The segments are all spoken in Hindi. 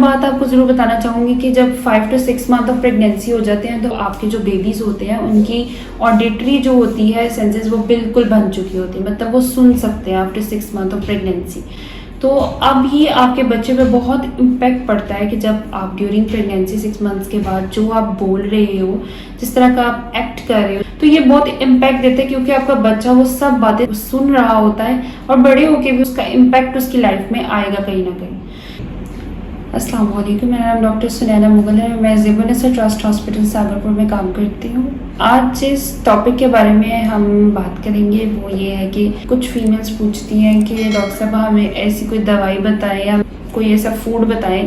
बात आपको ज़रूर बताना चाहूँगी कि जब 5 to 6 मंथ ऑफ प्रेगनेंसी हो जाते हैं तो आपके जो बेबीज़ होते हैं उनकी ऑडिटरी जो होती है सेंसेस वो बिल्कुल बन चुकी होती है, मतलब वो सुन सकते हैं आफ्टर 6 मंथ ऑफ प्रेगनेंसी। तो अब ये आपके बच्चे पे बहुत इम्पैक्ट पड़ता है कि जब आप ड्यूरिंग प्रेगनेंसी 6 मंथ्स के बाद जो आप बोल रहे हो, जिस तरह का आप एक्ट कर रहे हो, तो ये बहुत इम्पैक्ट देता है क्योंकि आपका बच्चा वो सब बातें सुन रहा होता है और बड़े होके भी उसका इम्पैक्ट उसकी लाइफ में आएगा कहीं ना कहीं। अस्सलाम वालेकुम, मेरा नाम डॉक्टर सुनैना मुगल है। मैं ज़ेबुन्निसा ट्रस्ट हॉस्पिटल सागरपुर में काम करती हूँ। आज जिस टॉपिक के बारे में हम बात करेंगे वो ये है कि कुछ फीमेल्स पूछती हैं कि डॉक्टर साहब हमें ऐसी कोई दवाई बताएं या कोई ऐसा फूड बताएं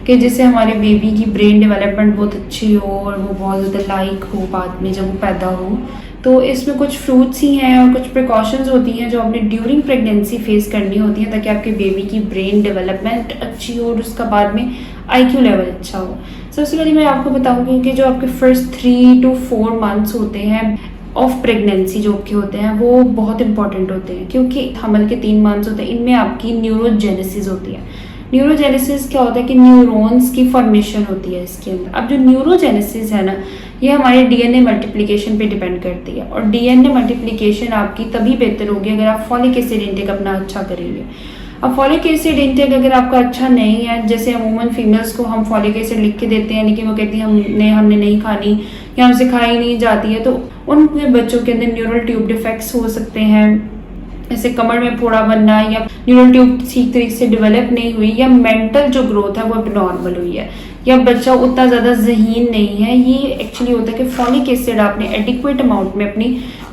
कि जिससे हमारे बेबी की ब्रेन डेवलपमेंट बहुत अच्छी हो और वो बहुत ज़्यादा लाइक हो बाद में जब वो पैदा हो। तो इसमें कुछ फ्रूट्स ही हैं और कुछ प्रिकॉशंस होती हैं जो आपने ड्यूरिंग प्रेगनेंसी फेस करनी होती हैं ताकि आपके बेबी की ब्रेन डेवलपमेंट अच्छी हो और उसका बाद में IQ लेवल अच्छा हो। सबसे पहले मैं आपको बताऊंगी कि जो आपके फर्स्ट 3 to 4 मंथ्स होते हैं ऑफ प्रेगनेंसी जो आपके होते हैं वो बहुत इंपॉर्टेंट होते हैं क्योंकि हमल के 3 मंथ्स होते हैं, इनमें आपकी न्यूरोजेनेसिस होती है। न्यूरोजेनेसिस क्या होता है कि न्यूरॉन्स की फॉर्मेशन होती है इसके अंदर। अब जो न्यूरोजेनेसिस है ना, ये हमारे DNA मल्टीप्लिकेशन पे डिपेंड करती है और DNA मल्टीप्लिकेशन आपकी तभी बेहतर होगी अगर आप फॉलिक एसिड इंटेक अपना अच्छा करेंगे। अब फॉलिक एसिड इंटेक अगर आपका अच्छा नहीं है, जैसे अमूमन फीमेल्स को हम फॉलिक एसिड लिख के देते हैं लेकिन वो कहती हैं हमने नहीं खानी या हमसे खाई नहीं जाती है, तो उनके बच्चों के अंदर न्यूरल ट्यूब डिफेक्ट्स हो सकते हैं, जैसे कमर में फोड़ा बनना या न्यूरल ट्यूब ठीक तरीके से डेवलप नहीं हुई या मेंटल जो ग्रोथ है वो नॉर्मल हुई है या बच्चा उतना ज़्यादा ज़हीन नहीं है। ये एक्चुअली होता है कि फॉलिक एसिड आपने एडिक्वेट अमाउंट में अपनी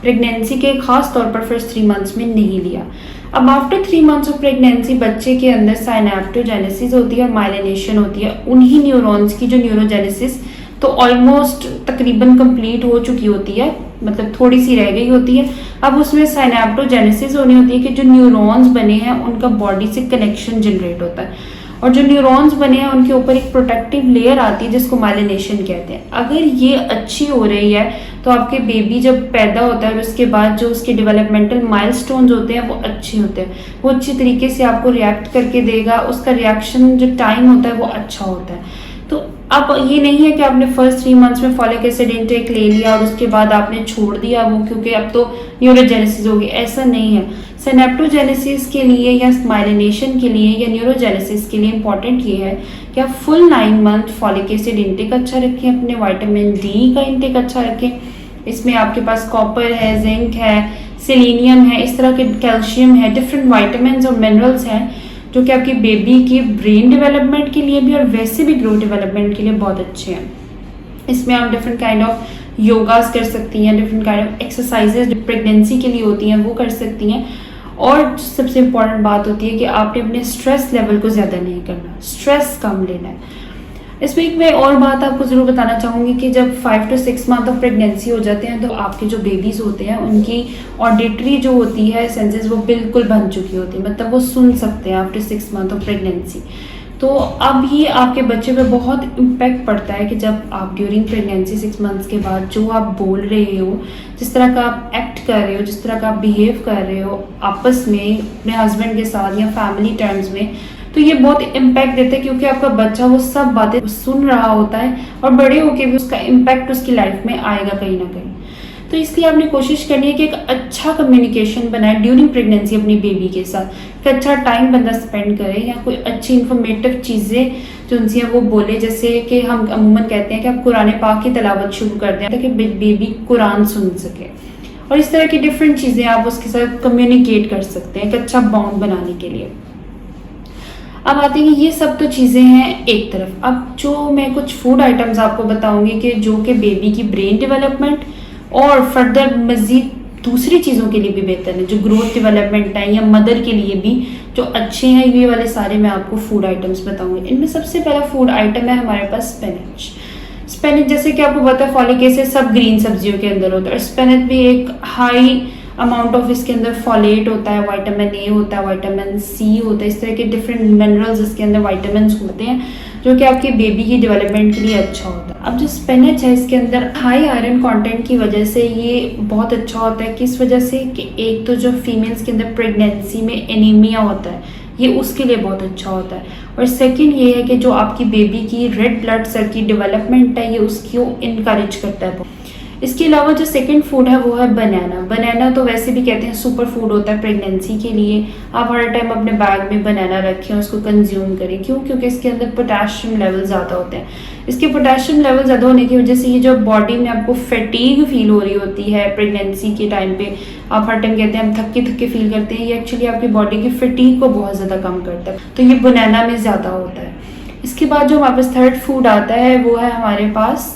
प्रेगनेंसी के खास तौर पर फर्स्ट 3 मंथ्स में नहीं लिया। अब आफ्टर 3 मंथ्स ऑफ प्रेगनेंसी बच्चे के अंदर साइनेप्टोजेनेसिस होती है और माइलिनेशन होती है। उन्हीं न्यूरॉन्स की जो न्यूरोजेनेसिस तो ऑलमोस्ट तकरीबन कंप्लीट हो चुकी होती है, मतलब थोड़ी सी रह गई होती है। अब उसमें साइनेप्टोजेनेसिस होनी होती है कि जो न्यूरॉन्स बने हैं उनका बॉडी से कनेक्शन जनरेट होता है और जो न्यूरॉन्स बने हैं उनके ऊपर एक प्रोटेक्टिव लेयर आती है जिसको माइलिनेशन कहते हैं। अगर ये अच्छी हो रही है तो आपके बेबी जब पैदा होता है उसके बाद जो उसके डेवलपमेंटल माइलस्टोन्स होते हैं वो अच्छे होते हैं, वो अच्छी तरीके से आपको रिएक्ट करके देगा, उसका रिएक्शन जो टाइम होता है वो अच्छा होता है। तो अब ये नहीं है कि आपने फर्स्ट 3 मंथ्स में फॉलिक एसिड इंटेक ले लिया और उसके बाद आपने छोड़ दिया वो क्योंकि अब तो न्यूरोजेनेसिस होगी, ऐसा नहीं है। सिनेप्टोजेनेसिस के लिए या माइलिनेशन के लिए या न्यूरोजेनेसिस के लिए इंपॉर्टेंट ये है कि आप full 9 month folic acid intake अच्छा रखें, अपने विटामिन D का इंटेक अच्छा रखें। इसमें आपके पास कॉपर है, जिंक है, सेलेनियम है, इस तरह के कैल्शियम है, डिफरेंट वाइटामिन और मिनरल्स हैं जो कि आपकी बेबी की ब्रेन डेवलपमेंट के लिए भी और वैसे भी ग्रोथ डेवलपमेंट के लिए बहुत अच्छे हैं। इसमें आप डिफरेंट काइंड ऑफ योगास कर सकती हैं, डिफरेंट काइंड ऑफ एक्सरसाइजेज जो प्रेगनेंसी के लिए होती हैं वो कर सकती हैं। और सबसे इम्पॉर्टेंट बात होती है कि आपने अपने स्ट्रेस लेवल को ज़्यादा नहीं करना, स्ट्रेस कम लेना है। इसमें एक मैं और बात आपको ज़रूर बताना चाहूँगी कि जब 5 to 6 मंथ ऑफ प्रेगनेंसी हो जाते हैं तो आपके जो बेबीज़ होते हैं उनकी ऑडिटरी जो होती है सेंसेस वो बिल्कुल बन चुकी होती है, मतलब वो सुन सकते हैं आफ्टर 6 मंथ ऑफ प्रेगनेंसी। तो अब ये आपके बच्चे पे बहुत इम्पैक्ट पड़ता है कि जब आप ड्यूरिंग प्रेगनेंसी 6 मंथ्स के बाद जो आप बोल रहे हो, जिस तरह का आप एक्ट कर रहे हो, जिस तरह का आप बिहेव कर रहे हो आपस में अपने हस्बैंड के साथ या फैमिली टर्म्स में, तो ये बहुत इम्पैक्ट देता है क्योंकि आपका बच्चा वो सब बातें सुन रहा होता है और बड़े होके भी उसका इम्पैक्ट उसकी लाइफ में आएगा कहीं ना कहीं। तो इसलिए आपने कोशिश करनी है कि एक अच्छा कम्युनिकेशन बनाए ड्यूरिंग प्रेगनेंसी अपनी बेबी के साथ, कि अच्छा टाइम बंदा स्पेंड करे या कोई अच्छी इन्फॉर्मेटिव चीज़ें जो उनसे वो बोले। जैसे कि हम अमूमन कहते हैं कि आप कुरान पाक की तलावत शुरू कर दें ताकि बेबी कुरान सुन सके, और इस तरह की डिफरेंट चीज़ें आप उसके साथ कम्युनिकेट कर सकते हैं एक अच्छा बॉन्ड बनाने के लिए। अब आते हैं कि ये सब तो चीज़ें हैं एक तरफ। अब जो मैं कुछ फूड आइटम्स आपको बताऊंगी कि जो कि बेबी की ब्रेन डेवलपमेंट और फर्दर मज़ीद दूसरी चीज़ों के लिए भी बेहतर है, जो ग्रोथ डेवलपमेंट है या मदर के लिए भी जो अच्छे हैं, ये वाले सारे मैं आपको फूड आइटम्स बताऊंगी। इनमें सबसे पहला फूड आइटम है हमारे पास स्पिनच। स्पिनच जैसे कि आपको पता है फॉलिक एसिड सब ग्रीन सब्जियों के अंदर होता है, स्पिनच भी एक हाई अमाउंट ऑफ इसके अंदर फॉलेट होता है, विटामिन A होता है, विटामिन C होता है, इस तरह के डिफरेंट मिनरल्स इसके अंदर विटामिन होते हैं जो कि आपके बेबी की डेवलपमेंट के लिए अच्छा होता है। अब जो स्पिनच है इसके अंदर हाई आयरन कंटेंट की वजह से ये बहुत अच्छा होता है। किस वजह से कि एक तो जो फीमेल्स के अंदर प्रेगनेंसी में एनीमिया होता है, ये उसके लिए बहुत अच्छा होता है। और सेकंड ये है कि जो आपकी बेबी की रेड ब्लड सेल की डेवलपमेंट है ये उसको इनकरेज करता है। इसके अलावा जो सेकंड फूड है वो है बनाना। बनाना तो वैसे भी कहते हैं सुपर फूड होता है प्रेगनेंसी के लिए। आप हर टाइम अपने बैग में बनाना रखें, उसको कंज्यूम करें। क्यों? क्योंकि इसके अंदर पोटेशियम लेवल ज़्यादा होते हैं। इसके पोटेशियम लेवल ज़्यादा होने की वजह से ये जो बॉडी में आपको फैटीग फील हो रही होती है प्रेगनेंसी के टाइम पे, आप हर टाइम कहते हैं हम थके थके फील करते हैं, ये एक्चुअली आपकी बॉडी की फैटीग को बहुत ज़्यादा कम करता है। तो ये बनाना में ज़्यादा होता है। इसके बाद जो हमारे पास थर्ड फूड आता है वो है हमारे पास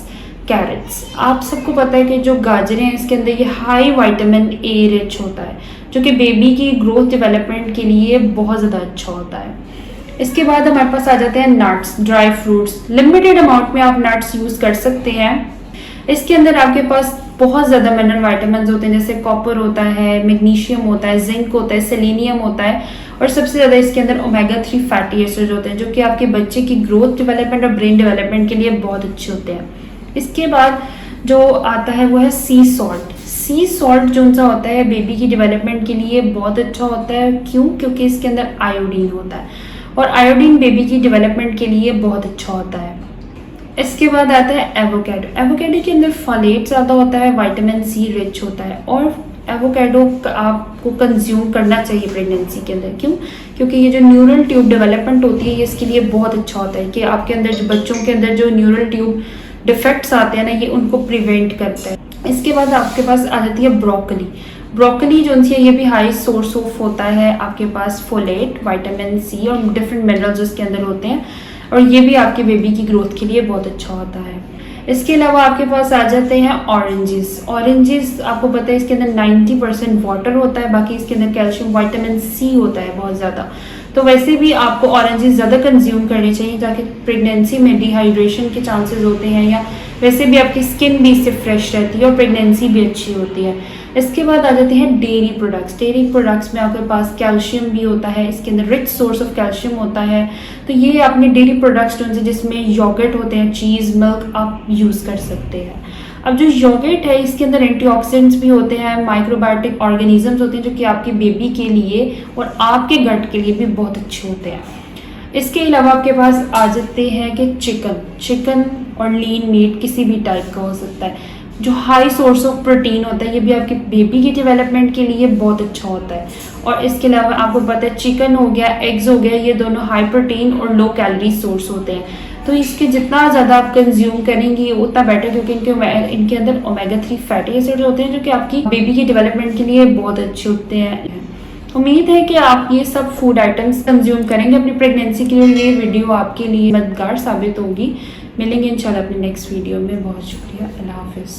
कैरेट्स। आप सबको पता है कि जो गाजरें हैं इसके अंदर ये हाई विटामिन ए रिच होता है, जो कि बेबी की ग्रोथ डेवलपमेंट के लिए बहुत ज़्यादा अच्छा होता है। इसके बाद हमारे पास आ जाते हैं nuts, dry fruits. Limited amount में आप नट्स यूज़ कर सकते हैं। इसके अंदर आपके पास बहुत ज़्यादा मिनरल वाइटामिन होते हैं, जैसे कॉपर होता है, मैग्नीशियम होता है, जिंक होता है, सेलेनियम होता है, और सबसे ज़्यादा इसके अंदर ओमेगा 3 फैटी एसिड होते हैं, जो कि आपके बच्चे की ग्रोथ डेवलपमेंट और ब्रेन डेवलपमेंट के लिए बहुत अच्छे होते हैं। इसके बाद जो आता है वो है सी सॉल्ट। सी सॉल्ट जो सा होता है बेबी की डेवलपमेंट के लिए बहुत अच्छा होता है। क्यों? क्योंकि इसके अंदर आयोडीन होता है, और आयोडीन बेबी की डेवलपमेंट के लिए बहुत अच्छा होता है। इसके बाद आता है एवोकेडो। एवोकेडो के अंदर फॉलेट ज़्यादा होता है, विटामिन सी रिच होता है, और एवोकेडो आपको कंज्यूम करना चाहिए प्रेगनेंसी के अंदर। क्यों? क्योंकि ये जो न्यूरल ट्यूब डेवलपमेंट होती है ये इसके लिए बहुत अच्छा होता है कि आपके अंदर जो बच्चों के अंदर जो न्यूरल ट्यूब डिफेक्ट्स आते हैं ना, ये उनको प्रिवेंट करता है। इसके बाद आपके पास आ जाती है ब्रोकली। ब्रोकली जो है ये भी हाई सोर्स ऑफ होता है आपके पास फोलेट, विटामिन सी और डिफरेंट मिनरल्स इसके अंदर होते हैं, और ये भी आपके बेबी की ग्रोथ के लिए बहुत अच्छा होता है। इसके अलावा आपके पास आ जाते हैं ऑरेंजेस। ऑरेंजेस आपको पता है इसके अंदर 90% वाटर होता है, बाकी इसके अंदर कैल्शियम विटामिन सी होता है बहुत ज़्यादा। तो वैसे भी आपको ऑरेंजेस ज़्यादा कंज्यूम करने चाहिए, ताकि प्रेगनेंसी में डिहाइड्रेशन के चांसेस होते हैं, या वैसे भी आपकी स्किन भी इससे फ्रेश रहती है और प्रेगनेंसी भी अच्छी होती है। इसके बाद आ जाते हैं डेयरी प्रोडक्ट्स। डेयरी प्रोडक्ट्स में आपके पास कैल्शियम भी होता है, इसके अंदर रिच सोर्स ऑफ कैल्शियम होता है। तो ये अपने डेयरी प्रोडक्ट्स जो जिसमें योगर्ट होते हैं, चीज़, मिल्क आप यूज़ कर सकते हैं। अब जो योगर्ट है इसके अंदर एंटीऑक्सीडेंट्स भी होते हैं, माइक्रोबायोटिक ऑर्गेनिजम्स होते हैं, जो कि आपके बेबी के लिए और आपके गट के लिए भी बहुत अच्छे होते हैं। इसके अलावा आपके पास आ जाते हैं कि चिकन और लीन मीट किसी भी टाइप का हो सकता है, जो हाई सोर्स ऑफ प्रोटीन होता है, ये भी आपके बेबी की डेवलपमेंट के लिए बहुत अच्छा होता है। और इसके अलावा आपको पता है चिकन हो गया, एग्स हो गया, ये दोनों हाई प्रोटीन और लो कैलोरी सोर्स होते हैं। तो इसके जितना ज़्यादा आप कंज्यूम करेंगे उतना बेटर, क्योंकि इनके अंदर ओमेगा 3 फैटी एसिड होते हैं, जो कि आपकी बेबी की डेवलपमेंट के लिए बहुत अच्छे होते हैं। उम्मीद है कि आप ये सब फूड आइटम्स कंज्यूम करेंगे अपनी प्रेगनेंसी के लिए। ये वीडियो आपके लिए मददगार साबित होगी। मिलेंगे इंशाल्लाह अपने नेक्स्ट वीडियो में। बहुत शुक्रिया। अल्लाह हाफिज़।